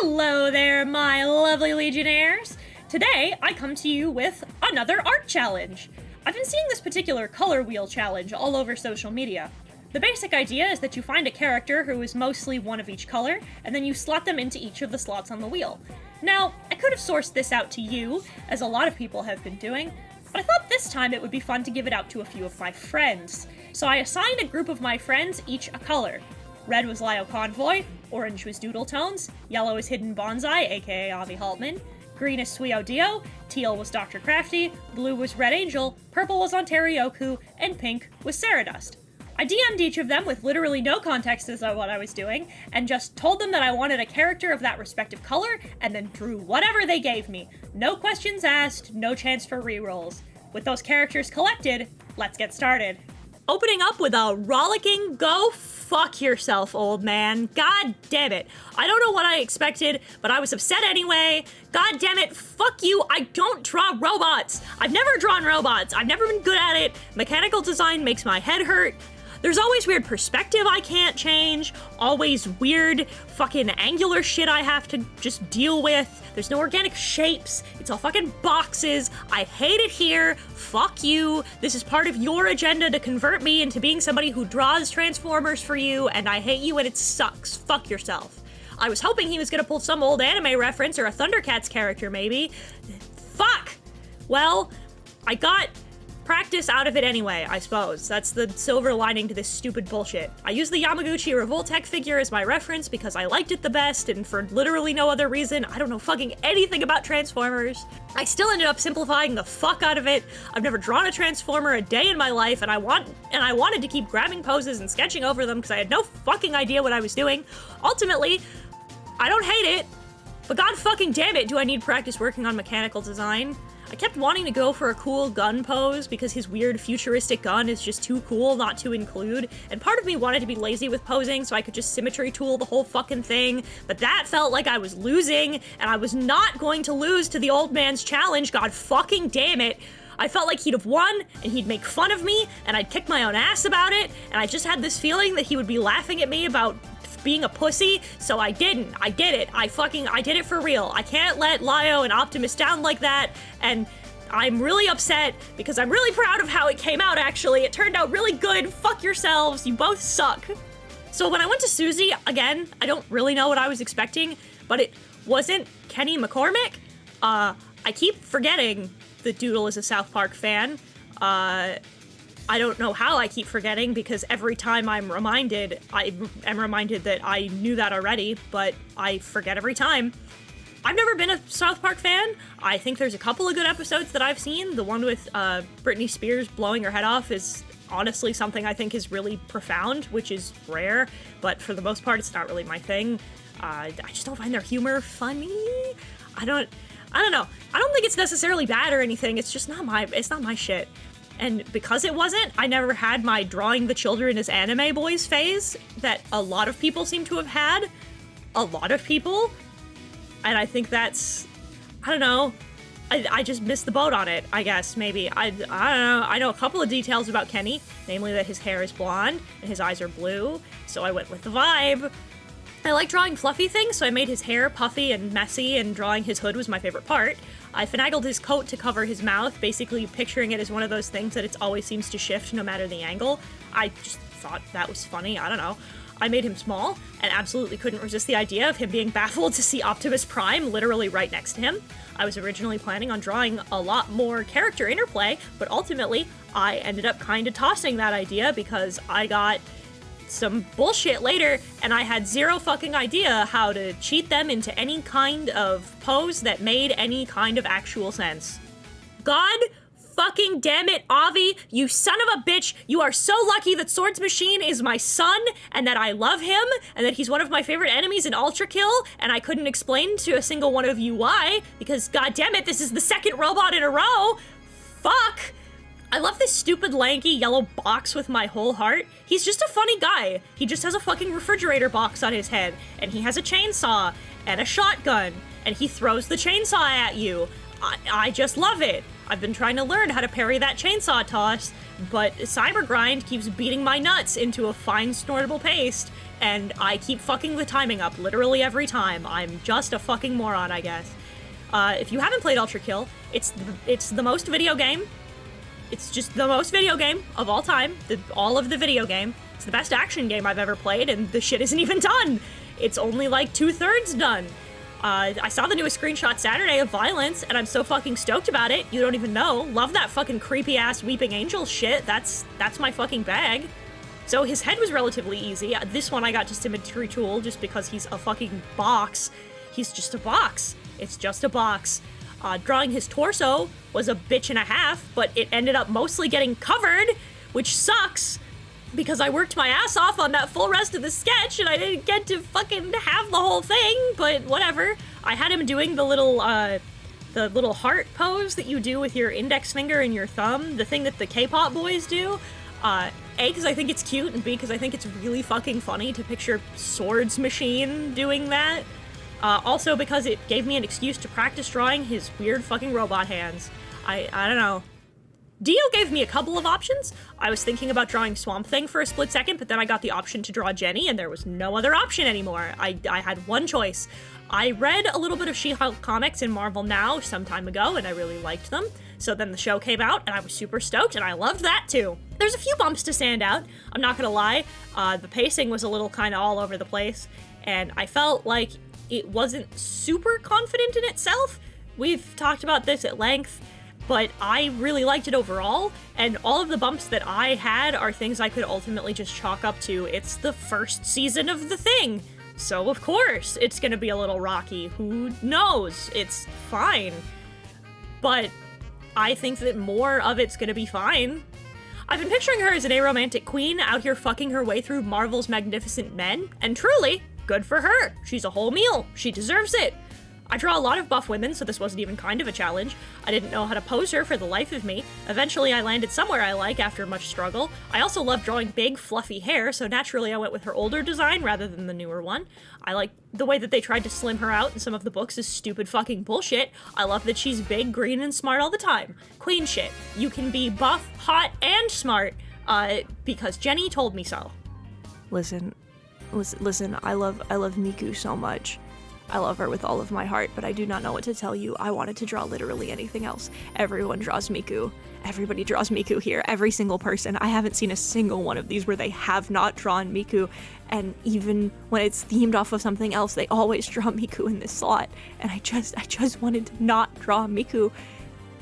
Hello there, my lovely Legionnaires! Today, I come to you with another art challenge. I've been seeing this particular color wheel challenge all over social media. The basic idea is that you find a character who is mostly one of each color, and then you slot them into each of the slots on the wheel. Now, I could have sourced this out to you, as a lot of people have been doing, but I thought this time it would be fun to give it out to a few of my friends. So I assigned a group of my friends each a color. Red was Lio Convoy, orange was Doodle Tones, yellow is Hidden Bonsai, aka Avi Haltman, green is Suio Dio, teal was Dr. Crafty, blue was Red Angel, purple was Ontarioku, and pink was Saradust. I DM'd each of them with literally no context as to what I was doing, and just told them that I wanted a character of that respective color, and then drew whatever they gave me. No questions asked, no chance for rerolls. With those characters collected, let's get started. Opening up with a rollicking go fuck yourself, old man. God damn it. I don't know what I expected, but I was upset anyway. God damn it, fuck you, I don't draw robots. I've never drawn robots. I've never been good at it. Mechanical design makes my head hurt. There's always weird perspective I can't change, always weird fucking angular shit I have to just deal with. There's no organic shapes, it's all fucking boxes. I hate it here, fuck you. This is part of your agenda to convert me into being somebody who draws Transformers for you, and I hate you and it sucks. Fuck yourself. I was hoping he was gonna pull some old anime reference or a Thundercats character maybe. Fuck! Well, I got practice out of it anyway, I suppose. That's the silver lining to this stupid bullshit. I used the Yamaguchi Revoltech figure as my reference because I liked it the best, and for literally no other reason. I don't know fucking anything about Transformers. I still ended up simplifying the fuck out of it. I've never drawn a Transformer a day in my life, and I wanted to keep grabbing poses and sketching over them because I had no fucking idea what I was doing. Ultimately, I don't hate it, but god fucking damn it, do I need practice working on mechanical design. I kept wanting to go for a cool gun pose because his weird futuristic gun is just too cool not to include, and part of me wanted to be lazy with posing so I could just symmetry tool the whole fucking thing, but that felt like I was losing, and I was not going to lose to the old man's challenge, god fucking damn it. I felt like he'd have won, and he'd make fun of me, and I'd kick my own ass about it, and I just had this feeling that he would be laughing at me about being a pussy, so I didn't. I did it. I did it for real. I can't let Lio and Optimus down like that, and I'm really upset because I'm really proud of how it came out, actually. It turned out really good. Fuck yourselves. You both suck. So when I went to Susie, again, I don't really know what I was expecting, but it wasn't Kenny McCormick. I keep forgetting that Doodle is a South Park fan. I don't know how I keep forgetting because every time I am reminded that I knew that already, but I forget every time. I've never been a South Park fan. I think there's a couple of good episodes that I've seen. The one with Britney Spears blowing her head off is honestly something I think is really profound, which is rare, but for the most part, it's not really my thing. I just don't find their humor funny. I don't know. I don't think it's necessarily bad or anything. It's just not my shit. And because it wasn't, I never had my drawing the children as anime boys phase that a lot of people seem to have had. A lot of people. And I think that's, I don't know, I just missed the boat on it, I guess, maybe. I don't know. I know a couple of details about Kenny, namely that his hair is blonde and his eyes are blue, so I went with the vibe. I like drawing fluffy things, so I made his hair puffy and messy, and drawing his hood was my favorite part. I finagled his coat to cover his mouth, basically picturing it as one of those things that it always seems to shift no matter the angle. I just thought that was funny, I don't know. I made him small, and absolutely couldn't resist the idea of him being baffled to see Optimus Prime literally right next to him. I was originally planning on drawing a lot more character interplay, but ultimately, I ended up kinda tossing that idea because I got some bullshit later, and I had zero fucking idea how to cheat them into any kind of pose that made any kind of actual sense. God fucking damn it, Avi, you son of a bitch, you are so lucky that Swords Machine is my son, and that I love him, and that he's one of my favorite enemies in Ultra Kill, and I couldn't explain to a single one of you why, because god damn it, this is the second robot in a row. Fuck. I love this stupid lanky yellow box with my whole heart. He's just a funny guy. He just has a fucking refrigerator box on his head, and he has a chainsaw and a shotgun, and he throws the chainsaw at you. I just love it. I've been trying to learn how to parry that chainsaw toss, but Cybergrind keeps beating my nuts into a fine snortable paste, and I keep fucking the timing up literally every time. I'm just a fucking moron, I guess. If you haven't played Ultra Kill, it's the most video game. It's just the most video game of all time. All of the video game. It's the best action game I've ever played, and the shit isn't even done. It's only like 2/3 done. I saw the newest screenshot Saturday of Violence, and I'm so fucking stoked about it. You don't even know. Love that fucking creepy-ass Weeping Angel shit. That's my fucking bag. So his head was relatively easy. This one I got just to retool just because he's a fucking box. He's just a box. It's just a box. Drawing his torso was a bitch and a half, but it ended up mostly getting covered, which sucks, because I worked my ass off on that full rest of the sketch, and I didn't get to fucking have the whole thing, but whatever. I had him doing the little heart pose that you do with your index finger and your thumb, the thing that the K-pop boys do. A, because I think it's cute, and B, because I think it's really fucking funny to picture Swords Machine doing that. Also because it gave me an excuse to practice drawing his weird fucking robot hands. I don't know. Dio gave me a couple of options. I was thinking about drawing Swamp Thing for a split second, but then I got the option to draw Jenny, and there was no other option anymore. I had one choice. I read a little bit of She-Hulk comics in Marvel Now some time ago, and I really liked them. So then the show came out, and I was super stoked, and I loved that too. There's a few bumps to stand out, I'm not gonna lie. The pacing was a little kind of all over the place, and I felt like it wasn't super confident in itself. We've talked about this at length, but I really liked it overall, and all of the bumps that I had are things I could ultimately just chalk up to it's the first season of The Thing, so of course it's gonna be a little rocky. Who knows? It's fine. But I think that more of it's gonna be fine. I've been picturing her as an aromantic queen out here fucking her way through Marvel's Magnificent Men, and truly, good for her. She's a whole meal. She deserves it. I draw a lot of buff women, so this wasn't even kind of a challenge. I didn't know how to pose her for the life of me. Eventually, I landed somewhere I like after much struggle. I also love drawing big, fluffy hair, so naturally I went with her older design rather than the newer one. I like the way that they tried to slim her out in some of the books is stupid fucking bullshit. I love that she's big, green, and smart all the time. Queen shit. You can be buff, hot, and smart, because Jenny told me so. Listen, I love Miku so much. I love her with all of my heart, but I do not know what to tell you. I wanted to draw literally anything else. Everyone draws Miku. Everybody draws Miku here. Every single person. I haven't seen a single one of these where they have not drawn Miku, and even when it's themed off of something else, they always draw Miku in this slot. And I just wanted to not draw Miku.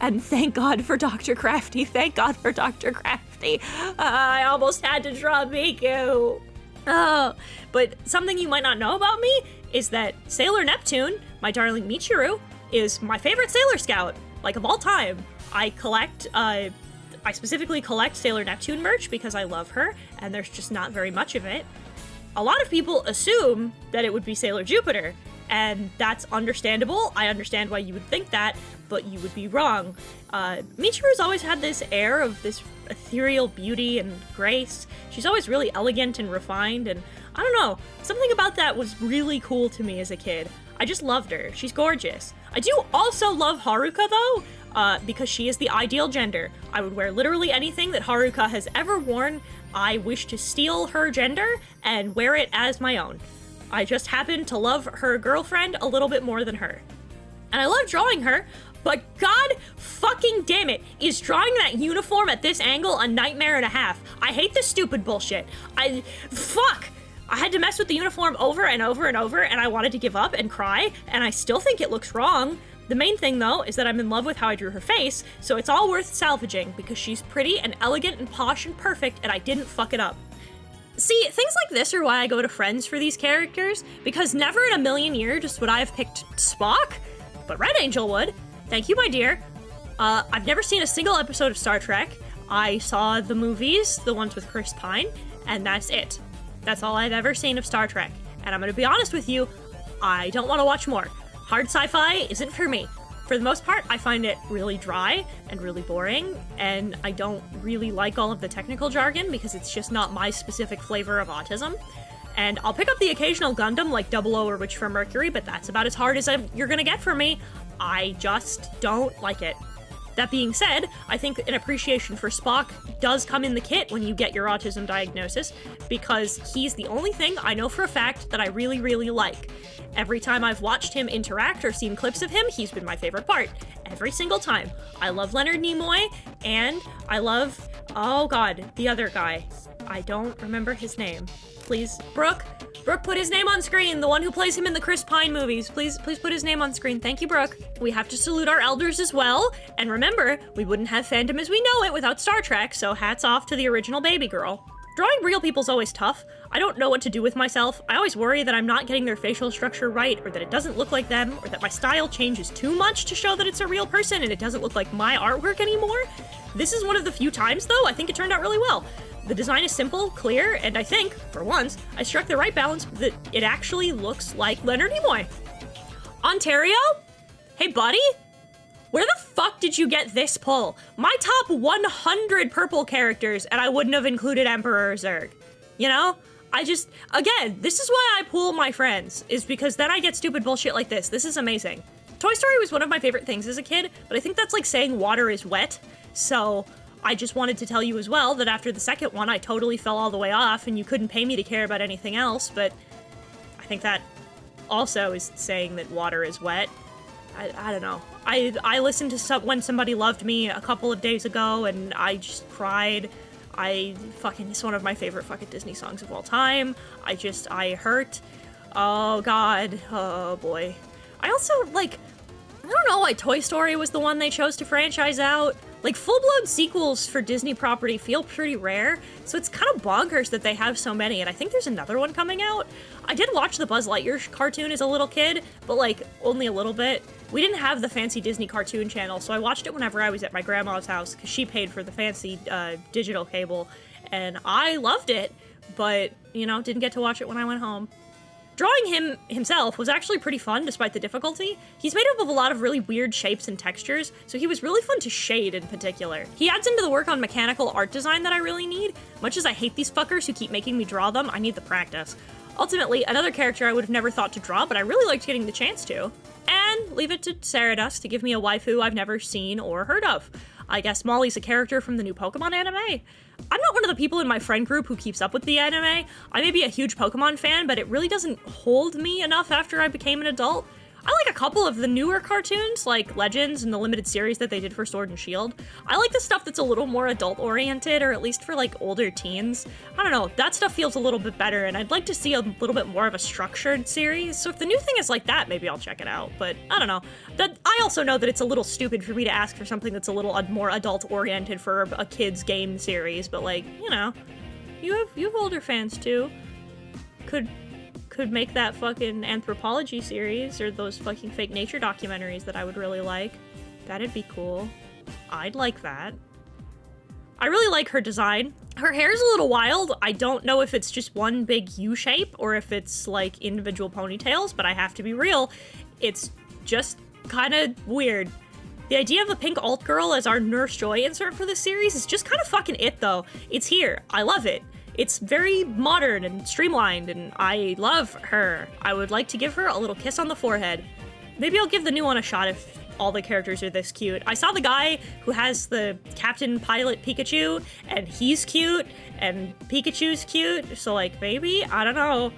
And thank God for Dr. Crafty. Thank God for Dr. Crafty. I almost had to draw Miku. Oh, but something you might not know about me is that Sailor Neptune, my darling Michiru, is my favorite Sailor Scout, like of all time. I specifically collect Sailor Neptune merch because I love her, and there's just not very much of it. A lot of people assume that it would be Sailor Jupiter, and that's understandable. I understand why you would think that, but you would be wrong. Michiru's always had this air of this ethereal beauty and grace. She's always really elegant and refined, and I don't know, something about that was really cool to me as a kid. I just loved her. She's gorgeous. I do also love Haruka though, because she is the ideal gender. I would wear literally anything that Haruka has ever worn. I wish to steal her gender and wear it as my own. I just happen to love her girlfriend a little bit more than her. And I love drawing her, but god fucking damn it, is drawing that uniform at this angle a nightmare and a half. I hate this stupid bullshit. Fuck! I had to mess with the uniform over and over and over, and I wanted to give up and cry, and I still think it looks wrong. The main thing, though, is that I'm in love with how I drew her face, so it's all worth salvaging, because she's pretty and elegant and posh and perfect, and I didn't fuck it up. See, things like this are why I go to friends for these characters, because never in a million years would I have picked Spock, but Red Angel would. Thank you, my dear. I've never seen a single episode of Star Trek. I saw the movies, the ones with Chris Pine, and that's it. That's all I've ever seen of Star Trek. And I'm gonna be honest with you, I don't want to watch more. Hard sci-fi isn't for me. For the most part, I find it really dry and really boring, and I don't really like all of the technical jargon because it's just not my specific flavor of autism. And I'll pick up the occasional Gundam like 00 or Witch from Mercury, but that's about as hard as you're gonna get from me. I just don't like it. That being said, I think an appreciation for Spock does come in the kit when you get your autism diagnosis, because he's the only thing I know for a fact that I really, really like. Every time I've watched him interact or seen clips of him, he's been my favorite part. Every single time. I love Leonard Nimoy, and I love, oh god, the other guy. I don't remember his name. Please, Brooke, put his name on screen. The one who plays him in the Chris Pine movies. Please put his name on screen. Thank you, Brooke. We have to salute our elders as well. And remember, we wouldn't have fandom as we know it without Star Trek, so hats off to the original baby girl. Drawing real people's always tough. I don't know what to do with myself. I always worry that I'm not getting their facial structure right, or that it doesn't look like them, or that my style changes too much to show that it's a real person and it doesn't look like my artwork anymore. This is one of the few times, though, I think it turned out really well. The design is simple, clear, and I think, for once, I struck the right balance that it actually looks like Leonard Nimoy. Ontario? Hey, buddy? Where the fuck did you get this pull? My top 100 purple characters, and I wouldn't have included Emperor Zurg. You know? Again, this is why I pull my friends, is because then I get stupid bullshit like this. This is amazing. Toy Story was one of my favorite things as a kid, but I think that's like saying water is wet, so I just wanted to tell you as well that after the second one, I totally fell all the way off, and you couldn't pay me to care about anything else, but I think that also is saying that water is wet. I don't know. I listened to When Somebody Loved Me a couple of days ago, and I just cried. It's one of my favorite fucking Disney songs of all time. I hurt. Oh god. Oh boy. I also, I don't know why Toy Story was the one they chose to franchise out. Full-blown sequels for Disney property feel pretty rare, so it's kind of bonkers that they have so many, and I think there's another one coming out. I did watch the Buzz Lightyear cartoon as a little kid, but, only a little bit. We didn't have the fancy Disney cartoon channel, so I watched it whenever I was at my grandma's house, because she paid for the fancy digital cable, and I loved it, but, didn't get to watch it when I went home. Drawing him himself was actually pretty fun despite the difficulty. He's made up of a lot of really weird shapes and textures, so he was really fun to shade in particular. He adds into the work on mechanical art design that I really need. Much as I hate these fuckers who keep making me draw them, I need the practice. Ultimately, another character I would have never thought to draw, but I really liked getting the chance to. And leave it to Sarados to give me a waifu I've never seen or heard of. I guess Molly's a character from the new Pokemon anime. I'm not one of the people in my friend group who keeps up with the anime. I may be a huge Pokemon fan, but it really doesn't hold me enough after I became an adult. I like a couple of the newer cartoons, like Legends and the limited series that they did for Sword and Shield. I like the stuff that's a little more adult-oriented, or at least for, older teens. I don't know, that stuff feels a little bit better, and I'd like to see a little bit more of a structured series, so if the new thing is like that, maybe I'll check it out, but I don't know. I also know that it's a little stupid for me to ask for something that's a little more adult-oriented for a kid's game series, but, you have older fans, too. Could make that fucking anthropology series or those fucking fake nature documentaries that I would really like. That'd be cool. I'd like that. I really like her design. Her hair's a little wild. I don't know if it's just one big U shape or if it's individual ponytails, but I have to be real. It's just kind of weird. The idea of a pink alt girl as our Nurse Joy insert for this series is just kind of fucking it though. It's here. I love it. It's very modern and streamlined, and I love her. I would like to give her a little kiss on the forehead. Maybe I'll give the new one a shot if all the characters are this cute. I saw the guy who has the Captain Pilot Pikachu, and he's cute, and Pikachu's cute, so maybe? I don't know.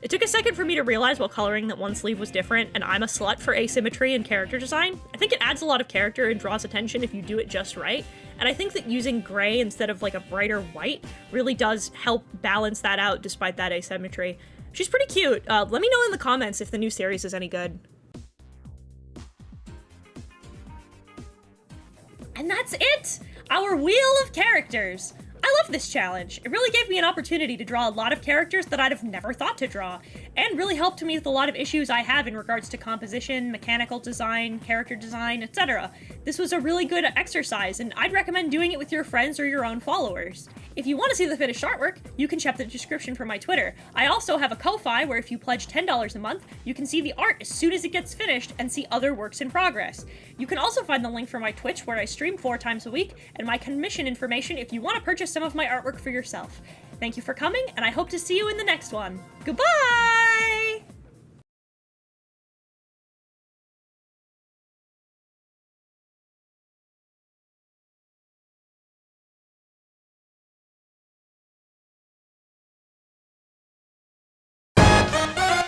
It took a second for me to realize while coloring that one sleeve was different, and I'm a slut for asymmetry and character design. I think it adds a lot of character and draws attention if you do it just right, and I think that using gray instead of a brighter white really does help balance that out despite that asymmetry. She's pretty cute. Let me know in the comments if the new series is any good. And that's it! Our Wheel of Characters! I love this challenge. It really gave me an opportunity to draw a lot of characters that I'd have never thought to draw, and really helped me with a lot of issues I have in regards to composition, mechanical design, character design, etc. This was a really good exercise, and I'd recommend doing it with your friends or your own followers. If you want to see the finished artwork, you can check the description for my Twitter. I also have a Ko-Fi where if you pledge $10 a month, you can see the art as soon as it gets finished and see other works in progress. You can also find the link for my Twitch where I stream 4 times a week, and my commission information if you want to purchase some of my artwork for yourself. Thank you for coming, and I hope to see you in the next one. Goodbye!